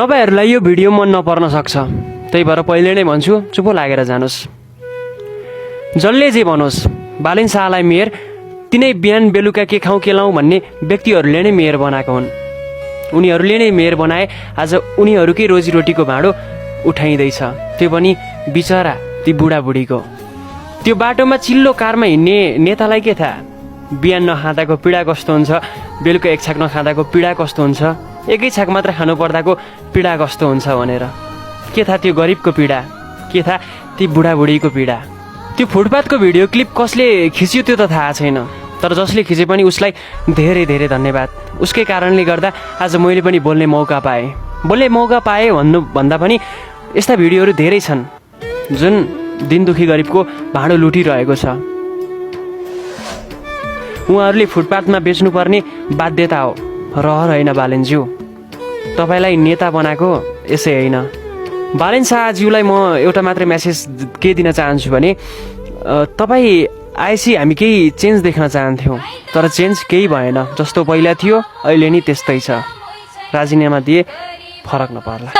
तपाईहरूलाई यो भिडियो मन नपर्न सक्छ, त्यही भएर पहिले नै भन्छु, चुप लागेर जानुहोस्। जसले जे भनोस्, बालिन शाहलाई मेयर तिनै बिहान बेलुका के खाउँ के लाउँ भन्ने व्यक्तिहरूले नै मेयर बनाएको हुन्। उनीहरूले नै मेयर बनाए। आज उनीहरूकै रोजीरोटीको भाँडो उठाइँदैछ, त्यो पनि बिचरा ती बुढाबुढीको। त्यो बाटोमा चिल्लो कारमा हिँड्ने नेतालाई के थाहा बिहान नखाँदाको पीडा कस्तो हुन्छ, बेलुका एक छाक नखाँदाको पीडा कस्तो हुन्छ, एकै छाक मात्र खानु पर्दाको पीडा कस्तो हुन्छ भनेर। के थाहा त्यो गरिबको पीडा, के थाहा ती बुढाबुढीको पीडा। त्यो फुटपाथको भिडियो क्लिप कसले खिच्यो त्यो त थाहा छैन, तर जसले खिचे पनि उसलाई धेरै धेरै धन्यवाद। उसकै कारणले गर्दा आज मैले पनि बोल्ने मौका पाएँ भन्नुभन्दा पनि यस्ता भिडियोहरू धेरै छन् जुन दिन दुखी गरिबको भाँडो लुटिरहेको छ। उहाँहरूले फुटपाथमा बेच्नुपर्ने बाध्यता हो, रहर होइन बालेनज्यू। तपाईँलाई नेता बनाएको यसै होइन। बालेन शाहज्यूलाई म एउटा मात्रै मेसेज के दिन चाहन्छु भने तपाईँ आएपछि हामी केही चेन्ज देख्न चाहन्थ्यौँ, तर चेन्ज केही भएन। जस्तो पहिला थियो अहिले नि त्यस्तै छ। राजीनामा दिए फरक नपर्ला।